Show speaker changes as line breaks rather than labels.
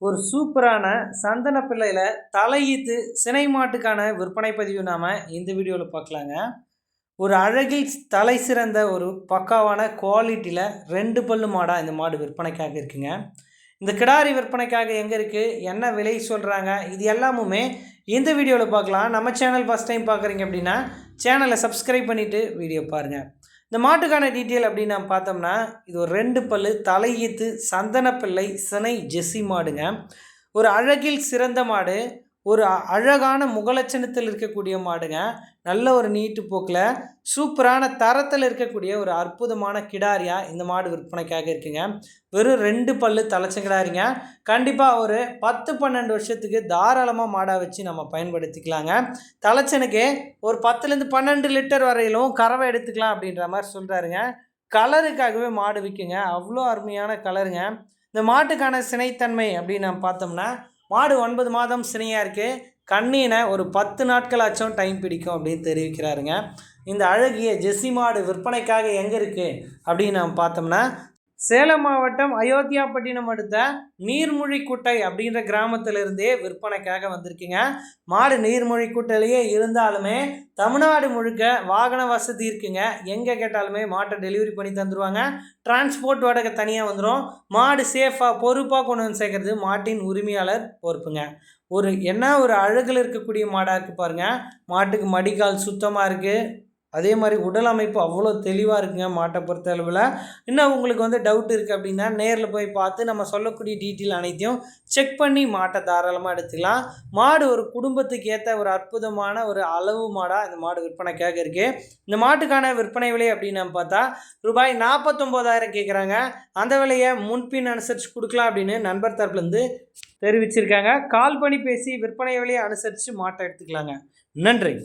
ஒரு சூப்பரான சந்தன பிள்ளையில தலையீத்து சினை மாட்டுக்கான விற்பனை பதிவு நாம் இந்த வீடியோவில் பார்க்கலாங்க. ஒரு அழகில் தலை சிறந்த ஒரு பக்காவான குவாலிட்டியில் 2 பல்லு மாடாக இந்த மாடு விற்பனைக்காக இருக்குங்க. இந்த கிடாரி விற்பனைக்காக எங்கே இருக்குது, என்ன விலை சொல்கிறாங்க, இது எல்லாமுமே இந்த வீடியோவில் பார்க்கலாம். நம்ம சேனல் ஃபஸ்ட் டைம் பார்க்குறீங்க அப்படின்னா சேனலை சப்ஸ்கிரைப் பண்ணிவிட்டு வீடியோ பாருங்கள். இந்த மாட்டுக்கான டீட்டெயில் அப்படின்னு நம்ம பார்த்தோம்னா, இது ஒரு 2 பல்லு தலையீத்து சந்தனப்பிள்ளை சினை ஜெர்சி மாடுங்க. ஒரு அழகில் சிறந்த மாடு, ஒரு அழகான முகலட்சணத்தில் இருக்கக்கூடிய மாடுங்க. நல்ல ஒரு நீட்டு போக்கில் சூப்பரான தரத்தில் இருக்கக்கூடிய ஒரு அற்புதமான கிடாரியாக இந்த மாடு விற்பனைக்காக இருக்குங்க. வெறும் 2 பல்லு தலைச்சங்கிடாரிங்க. கண்டிப்பாக ஒரு 10-12 வருஷத்துக்கு தாராளமாக மாடாக வச்சு நம்ம பயன்படுத்திக்கலாங்க. தலைச்சனுக்கு ஒரு 10லேருந்து 12 லிட்டர் வரையிலும் கறவை எடுத்துக்கலாம் அப்படின்ற மாதிரி சொல்கிறாருங்க. கலருக்காகவே மாடு விற்குங்க. அவ்வளோ அருமையான கலருங்க. இந்த மாட்டுக்கான சினைத்தன்மை அப்படின்னு நம்ம பார்த்தோம்னா, மாடு 9 மாதம் சினையாக இருக்குது. கண்ணீனை ஒரு 10 நாட்களாச்சும் டைம் பிடிக்கும் அப்படின்னு தெரிவிக்கிறாருங்க. இந்த அழகிய ஜெர்சி மாடு விற்பனைக்காக எங்கே இருக்குது அப்படின்னு நம்ம பார்த்தோம்னா, சேலம் மாவட்டம் அயோத்தியாப்பட்டினம் அடுத்த நீர்மொழிக்குட்டை அப்படின்ற கிராமத்திலிருந்தே விற்பனைக்காக வந்திருக்குங்க. மாடு நீர்மொழிக்குட்டையிலேயே இருந்தாலுமே தமிழ்நாடு முழுக்க வாகன வசதி இருக்குங்க. எங்கே கேட்டாலுமே மாட்டை டெலிவரி பண்ணி தந்துடுவாங்க. டிரான்ஸ்போர்ட் வாடகை தனியாக வந்துடும். மாடு சேஃபாக பொறுப்பாக கொண்டு வந்து சேர்க்கறது மாட்டின் உரிமையாளர் பொறுப்புங்க. ஒரு அழகில் இருக்கக்கூடிய மாடாக இருக்குது பாருங்கள். மாட்டுக்கு மடிக்கால் சுத்தமாக இருக்குது. அதே மாதிரி உடல் அமைப்பு அவ்வளோ தெளிவாக இருக்குங்க மாட்டை பொறுத்த அளவில். இன்னும் உங்களுக்கு டவுட் இருக்குது அப்படின்னா நேரில் போய் பார்த்து நம்ம சொல்லக்கூடிய டீட்டெயில் அனைத்தையும் செக் பண்ணி மாட்டை தாராளமாக எடுத்துக்கலாம். மாடு ஒரு குடும்பத்துக்கு ஏற்ற ஒரு அற்புதமான ஒரு அளவு மாடாக இந்த மாடு விற்பனைக்காக இருக்குது. இந்த மாட்டுக்கான விற்பனை விலை அப்படின்னு நம்ம பார்த்தா ரூபாய் 49,000 கேட்குறாங்க. அந்த விலையை முன்பின் அனுசரித்து கொடுக்கலாம் அப்படின்னு நண்பர் தரப்புலேருந்து தெரிவிச்சிருக்காங்க. கால் பண்ணி பேசி விற்பனை விலையை அனுசரித்து மாட்டை எடுத்துக்கலாங்க. நன்றி.